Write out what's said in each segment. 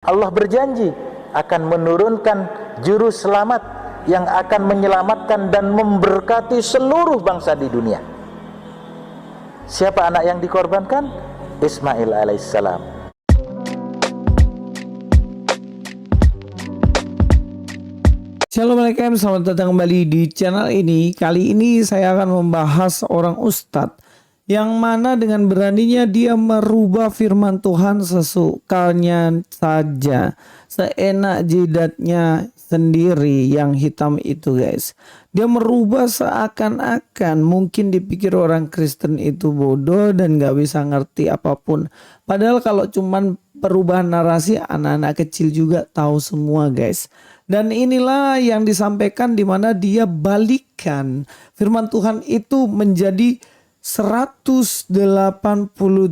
Allah berjanji akan menurunkan juru selamat yang akan menyelamatkan dan memberkati seluruh bangsa di dunia. Siapa anak yang dikorbankan? Ismail alaihissalam. Assalamualaikum, selamat datang kembali di channel ini. Kali ini saya akan membahas seorang ustadz yang mana dengan beraninya dia merubah firman Tuhan sesukanya saja, seenak jidatnya sendiri yang hitam itu guys. Dia merubah seakan-akan mungkin dipikir orang Kristen itu bodoh dan gak bisa ngerti apapun. Padahal kalau cuman perubahan narasi, anak-anak kecil juga tahu semua guys. Dan inilah yang disampaikan di mana dia balikan firman Tuhan itu menjadi 180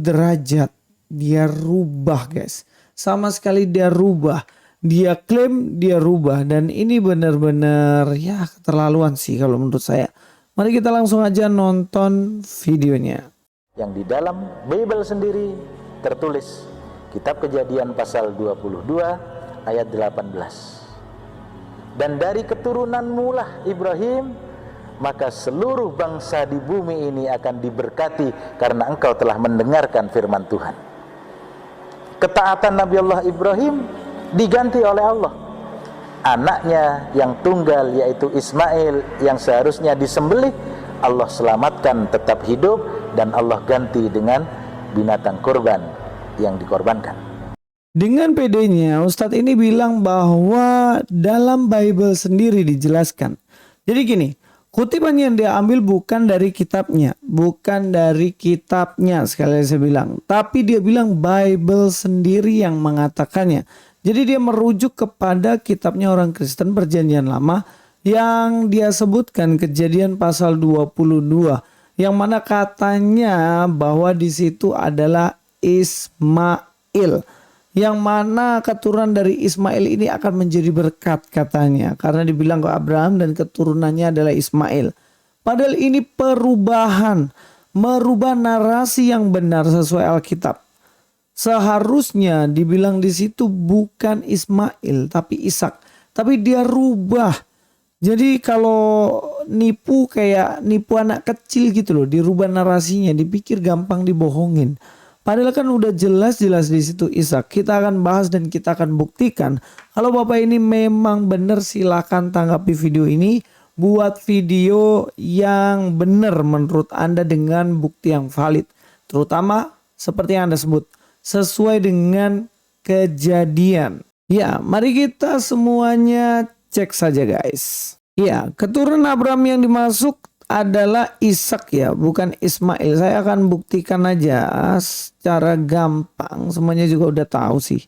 derajat. Dia rubah guys. Sama sekali dia rubah. Dia klaim dia rubah. Dan ini benar-benar ya keterlaluan sih kalau menurut saya. Mari kita langsung aja nonton videonya. Yang di dalam Bible sendiri tertulis Kitab Kejadian pasal 22 ayat 18. Dan dari keturunanmu lah Ibrahim, maka seluruh bangsa di bumi ini akan diberkati karena engkau telah mendengarkan firman Tuhan. Ketaatan Nabi Allah Ibrahim diganti oleh Allah. Anaknya yang tunggal yaitu Ismail yang seharusnya disembelih, Allah selamatkan tetap hidup dan Allah ganti dengan binatang kurban yang dikorbankan. Dengan pedenya Ustadz ini bilang bahwa dalam Bible sendiri dijelaskan. Jadi gini, kutipan yang dia ambil bukan dari kitabnya. Bukan dari kitabnya sekali saya bilang. Tapi dia bilang Bible sendiri yang mengatakannya. Jadi dia merujuk kepada kitabnya orang Kristen Perjanjian Lama yang dia sebutkan Kejadian pasal 22. Yang mana katanya bahwa di situ adalah Ismail. Yang mana keturunan dari Ismail ini akan menjadi berkat katanya. Karena dibilang ke Abraham dan keturunannya adalah Ismail. Padahal ini perubahan. Merubah narasi yang benar sesuai Alkitab. Seharusnya dibilang di situ bukan Ismail tapi Ishak. Tapi dia rubah. Jadi kalau nipu kayak nipu anak kecil gitu loh. Dirubah narasinya. Dipikir gampang dibohongin. Padahal kan udah jelas-jelas di situ Ishak. Kita akan bahas dan kita akan buktikan. Kalau Bapak ini memang benar, silakan tanggapi video ini. Buat video yang benar menurut Anda dengan bukti yang valid. Terutama seperti yang Anda sebut. Sesuai dengan kejadian. Ya, mari kita semuanya cek saja guys. Ya, keturunan Abraham yang dimasuk adalah Ishak ya, bukan Ismail. Saya akan buktikan aja secara gampang. Semuanya juga udah tahu sih.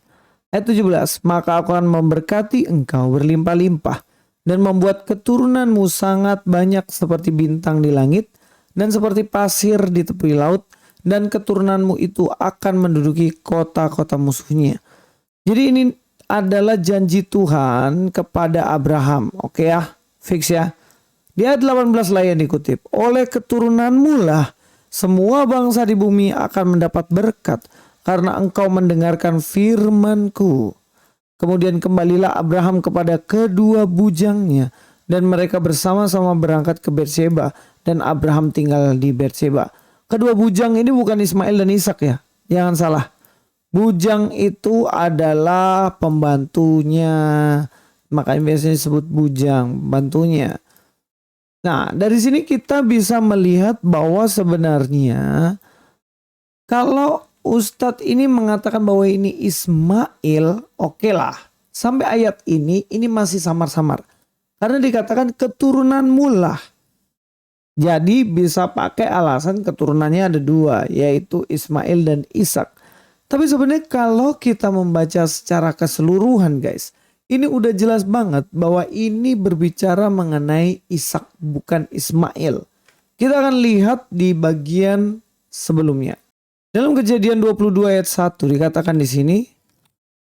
Ayat 17, maka aku akan memberkati engkau berlimpah-limpah dan membuat keturunanmu sangat banyak seperti bintang di langit dan seperti pasir di tepi laut, dan keturunanmu itu akan menduduki kota-kota musuhnya. Jadi ini adalah janji Tuhan kepada Abraham. Oke ya, fix ya. Di ayat 18 lah yang dikutip. Oleh keturunanmu lah semua bangsa di bumi akan mendapat berkat karena engkau mendengarkan firmanku. Kemudian kembalilah Abraham kepada kedua bujangnya dan mereka bersama-sama berangkat ke Berseba dan Abraham tinggal di Berseba. Kedua bujang ini bukan Ismail dan Ishak ya. Jangan salah. Bujang itu adalah pembantunya. Makanya biasanya disebut bujang, pembantunya. Nah, dari sini kita bisa melihat bahwa sebenarnya kalau Ustadz ini mengatakan bahwa ini Ismail, oke lah. Sampai ayat ini masih samar-samar. Karena dikatakan keturunanmu lah. Jadi bisa pakai alasan keturunannya ada dua, yaitu Ismail dan Ishak. Tapi sebenarnya kalau kita membaca secara keseluruhan guys, ini udah jelas banget bahwa ini berbicara mengenai Ishak bukan Ismail. Kita akan lihat di bagian sebelumnya. Dalam Kejadian 22 ayat 1 dikatakan di sini,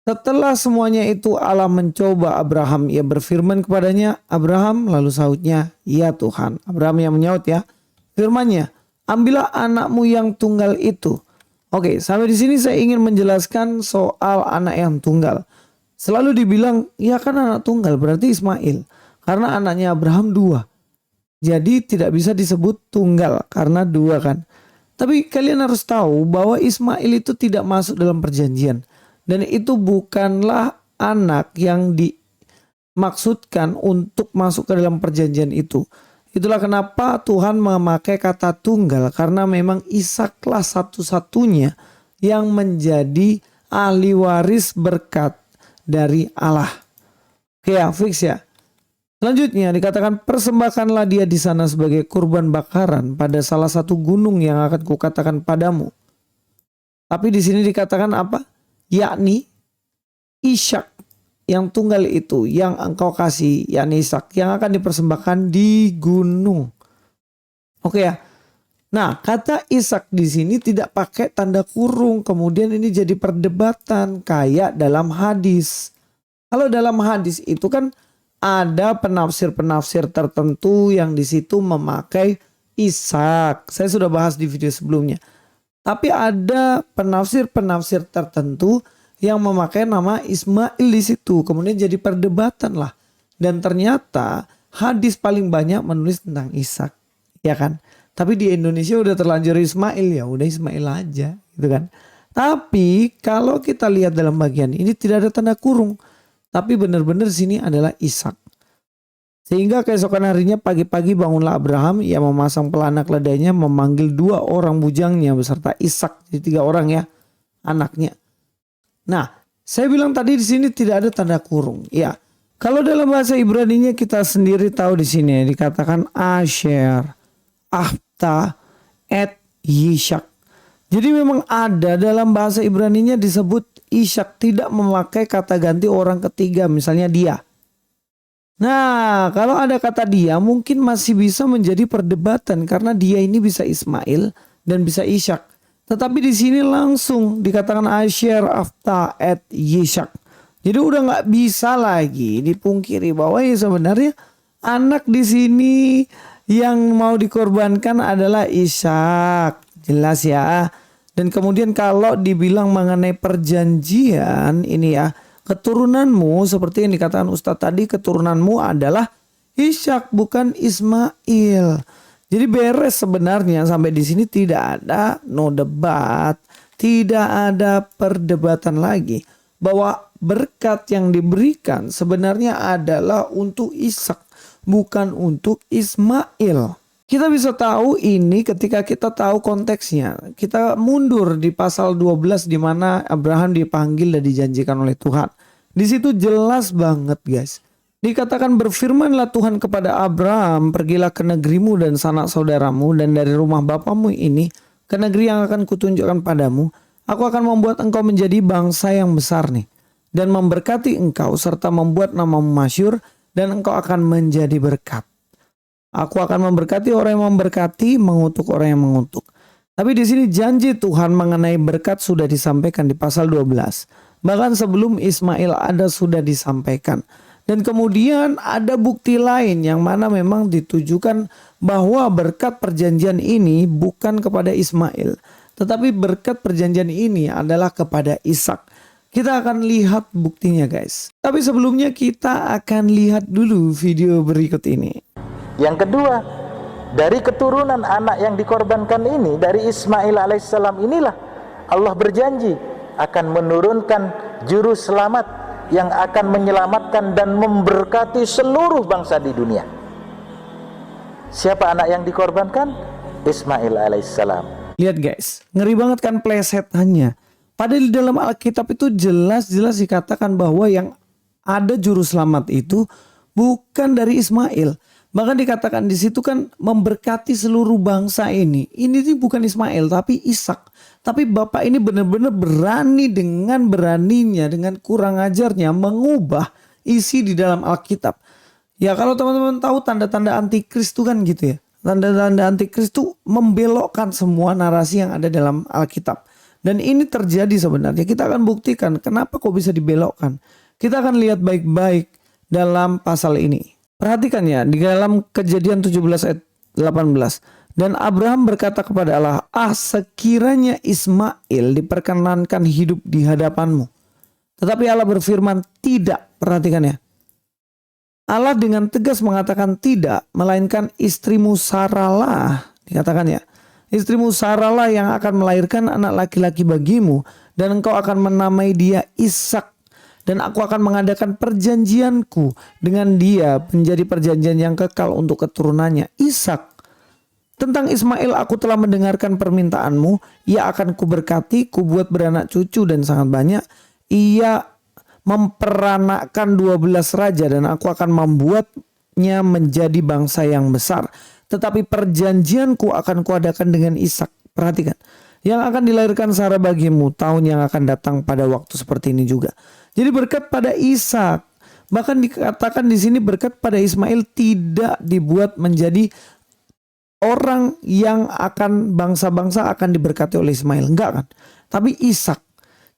setelah semuanya itu Allah mencoba Abraham, ia berfirman kepadanya, Abraham, lalu sahutnya, ya Tuhan. Abraham yang menyaut ya, firmannya, ambillah anakmu yang tunggal itu. Oke, sampai di sini saya ingin menjelaskan soal anak yang tunggal. selalu dibilang, ya kan anak tunggal berarti Ismail. Karena anaknya Abraham 2. Jadi tidak bisa disebut tunggal karena 2 kan. Tapi kalian harus tahu bahwa Ismail itu tidak masuk dalam perjanjian. Dan itu bukanlah anak yang dimaksudkan untuk masuk ke dalam perjanjian itu. Itulah kenapa Tuhan memakai kata tunggal. Karena memang Ishaklah satu-satunya yang menjadi ahli waris berkat dari Allah. Oke ya, fix ya. Selanjutnya dikatakan persembahkanlah dia di sana sebagai kurban bakaran pada salah satu gunung yang akan kukatakan padamu. Tapi di sini dikatakan apa? Yakni Ishak yang tunggal itu yang engkau kasih, yakni Ishak yang akan dipersembahkan di gunung. Oke ya. Nah, kata Ishak di sini tidak pakai tanda kurung. Kemudian ini jadi perdebatan kayak dalam hadis. Kalau dalam hadis itu kan ada penafsir-penafsir tertentu yang di situ memakai Ishak. Saya sudah bahas di video sebelumnya. Tapi ada penafsir-penafsir tertentu yang memakai nama Ismail di situ. Kemudian jadi perdebatan lah. Dan ternyata hadis paling banyak menulis tentang Ishak, ya kan? Tapi di Indonesia udah terlanjur Ismail, ya udah Ismail aja, gitu kan? Tapi kalau kita lihat dalam bagian ini tidak ada tanda kurung. Tapi benar-benar sini adalah Ishak. Sehingga keesokan harinya pagi-pagi bangunlah Abraham. Ia memasang pelana keledainya, memanggil 2 orang bujangnya beserta Ishak. Jadi 3 orang ya anaknya. Nah, saya bilang tadi di sini tidak ada tanda kurung. Ya, kalau dalam bahasa Ibrani-nya kita sendiri tahu di sini dikatakan Asher, Afta, et Yishak. Jadi memang ada dalam bahasa Ibrani-nya disebut Ishak, tidak memakai kata ganti orang ketiga, misalnya dia. Nah, kalau ada kata dia mungkin masih bisa menjadi perdebatan karena dia ini bisa Ismail dan bisa Ishak. Tetapi di sini langsung dikatakan Asher, Afta, et Yishak. Jadi udah nggak bisa lagi dipungkiri bahwa ya sebenarnya anak di sini yang mau dikorbankan adalah Ishak. Jelas ya. Dan kemudian kalau dibilang mengenai perjanjian ini ya, keturunanmu seperti yang dikatakan Ustadz tadi, keturunanmu adalah Ishak bukan Ismail. Jadi beres sebenarnya sampai di sini tidak ada no debat, tidak ada perdebatan lagi bahwa berkat yang diberikan sebenarnya adalah untuk Ishak bukan untuk Ismail. Kita bisa tahu ini ketika kita tahu konteksnya. Kita mundur di pasal 12 di mana Abraham dipanggil dan dijanjikan oleh Tuhan. Di situ jelas banget guys. Dikatakan berfirmanlah Tuhan kepada Abraham, pergilah ke negerimu dan sanak saudaramu dan dari rumah bapamu ini ke negeri yang akan kutunjukkan padamu. Aku akan membuat engkau menjadi bangsa yang besar nih. Dan memberkati engkau serta membuat namamu masyhur dan engkau akan menjadi berkat. Aku akan memberkati orang yang memberkati, mengutuk orang yang mengutuk. Tapi di sini janji Tuhan mengenai berkat sudah disampaikan di pasal 12. Bahkan sebelum Ismail ada sudah disampaikan. Dan kemudian ada bukti lain yang mana memang ditujukan bahwa berkat perjanjian ini bukan kepada Ismail. Tetapi berkat perjanjian ini adalah kepada Ishak. Kita akan lihat buktinya guys. Tapi sebelumnya kita akan lihat dulu video berikut ini. Yang kedua, dari keturunan anak yang dikorbankan ini, dari Ismail alaihissalam inilah Allah berjanji akan menurunkan juru selamat yang akan menyelamatkan dan memberkati seluruh bangsa di dunia. Siapa anak yang dikorbankan? Ismail alaihissalam. Lihat guys, ngeri banget kan plesetannya. Padahal di dalam Alkitab itu jelas-jelas dikatakan bahwa yang ada juru selamat itu bukan dari Ismail. Bahkan dikatakan di situ kan memberkati seluruh bangsa ini. Ini tuh bukan Ismail tapi Ishak. Tapi Bapak ini benar-benar berani dengan beraninya, dengan kurang ajarnya mengubah isi di dalam Alkitab. Ya kalau teman-teman tahu tanda-tanda antikris itu kan gitu ya. Tanda-tanda antikris itu membelokkan semua narasi yang ada dalam Alkitab. Dan ini terjadi sebenarnya. Kita akan buktikan kenapa kok bisa dibelokkan. Kita akan lihat baik-baik dalam pasal ini. Perhatikan ya, di dalam Kejadian 17 ayat 18. Dan Abraham berkata kepada Allah, sekiranya Ismail diperkenankan hidup di hadapanmu. Tetapi Allah berfirman tidak. Perhatikan ya. Allah dengan tegas mengatakan tidak, melainkan istrimu Saralah, dikatakan ya, istrimu Saralah yang akan melahirkan anak laki-laki bagimu, dan engkau akan menamai dia Ishak, dan aku akan mengadakan perjanjianku dengan dia menjadi perjanjian yang kekal untuk keturunannya, Ishak. Tentang Ismail aku telah mendengarkan permintaanmu, ia akan kuberkati, kubuat beranak cucu dan sangat banyak. Ia memperanakkan 12 raja dan aku akan membuatnya menjadi bangsa yang besar. Tetapi perjanjianku akan kuadakan dengan Ishak. Perhatikan, yang akan dilahirkan Sarah bagimu tahun yang akan datang pada waktu seperti ini juga. Jadi berkat pada Ishak. Bahkan dikatakan di sini berkat pada Ismail tidak dibuat menjadi orang yang akan bangsa-bangsa akan diberkati oleh Ismail. Enggak kan? Tapi Ishak.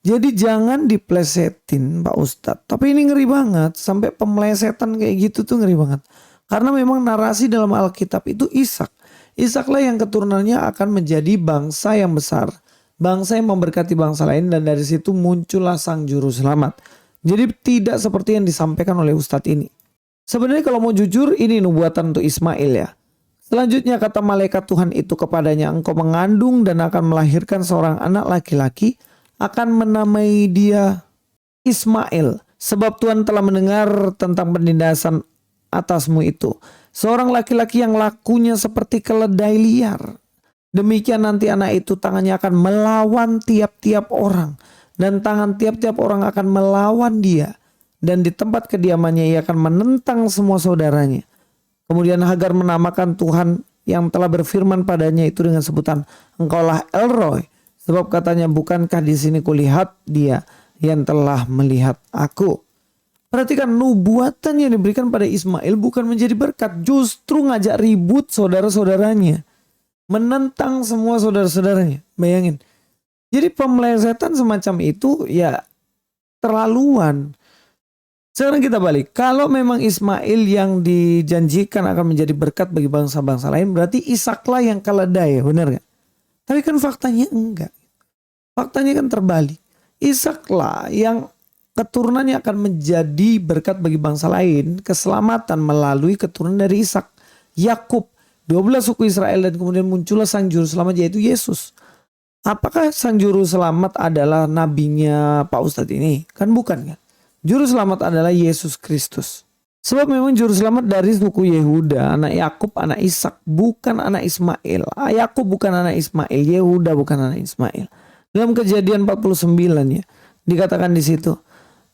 Jadi jangan diplesetin Pak Ustadz. Tapi ini ngeri banget. Sampai pemelesetan kayak gitu tuh ngeri banget. Karena memang narasi dalam Alkitab itu Ishak. Ishaklah yang keturunannya akan menjadi bangsa yang besar. Bangsa yang memberkati bangsa lain. Dan dari situ muncullah sang juru selamat. Jadi tidak seperti yang disampaikan oleh Ustadz ini. Sebenarnya kalau mau jujur ini nubuatan untuk Ismail ya. Selanjutnya kata malaikat Tuhan itu kepadanya, engkau mengandung dan akan melahirkan seorang anak laki-laki, akan menamai dia Ismail, sebab Tuhan telah mendengar tentang penindasan atasmu itu, seorang laki-laki yang lakunya seperti keledai liar. Demikian nanti anak itu tangannya akan melawan tiap-tiap orang, dan tangan tiap-tiap orang akan melawan dia, dan di tempat kediamannya ia akan menentang semua saudaranya. Kemudian Hagar menamakan Tuhan yang telah berfirman padanya itu dengan sebutan, engkaulah El Roi. Sebab katanya, bukankah di sini kulihat dia yang telah melihat aku. Perhatikan, nubuatan yang diberikan pada Ismail bukan menjadi berkat. Justru ngajak ribut saudara-saudaranya. Menentang semua saudara-saudaranya. Bayangin. Jadi pemelesetan semacam itu ya terlaluan. Sekarang kita balik. Kalau memang Ismail yang dijanjikan akan menjadi berkat bagi bangsa-bangsa lain, berarti Ishaklah yang keledai, ya, benar gak? Tapi kan faktanya enggak. Faktanya kan terbalik. Ishaklah yang keturunannya akan menjadi berkat bagi bangsa lain. Keselamatan melalui keturunan dari Ishak. Yakub, 12 suku Israel, dan kemudian muncullah sang juru selamat yaitu Yesus. Apakah sang juru selamat adalah nabinya Pak Ustadz ini? Kan bukan kan? Juru selamat adalah Yesus Kristus. Sebab memang juru selamat dari suku Yehuda, anak Yakub, anak Ishak, bukan anak Ismail. Yakub bukan anak Ismail, Yehuda bukan anak Ismail. Dalam Kejadian 49 ya, dikatakan di situ,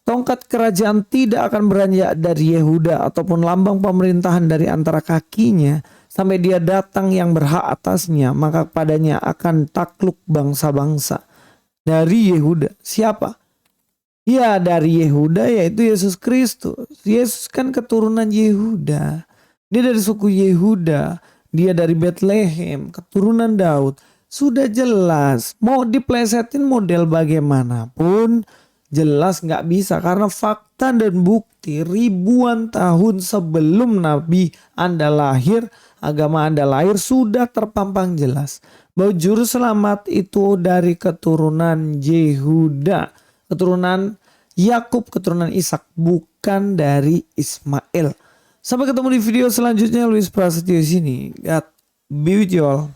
tongkat kerajaan tidak akan beranjak dari Yehuda ataupun lambang pemerintahan dari antara kakinya sampai dia datang yang berhak atasnya, maka padanya akan takluk bangsa-bangsa. Dari Yehuda, siapa? Ya, dari Yehuda yaitu Yesus Kristus. Yesus kan keturunan Yehuda. Dia dari suku Yehuda. Dia dari Bethlehem, keturunan Daud. Sudah jelas. Mau diplesetin model bagaimanapun, jelas nggak bisa. Karena fakta dan bukti ribuan tahun sebelum Nabi Anda lahir, agama Anda lahir, sudah terpampang jelas. Bahwa juru selamat itu dari keturunan Yehuda. Keturunan Yakub, keturunan Ishak, bukan dari Ismail. Sampai ketemu di video selanjutnya. Luis Prasetyo sini. God be with you all.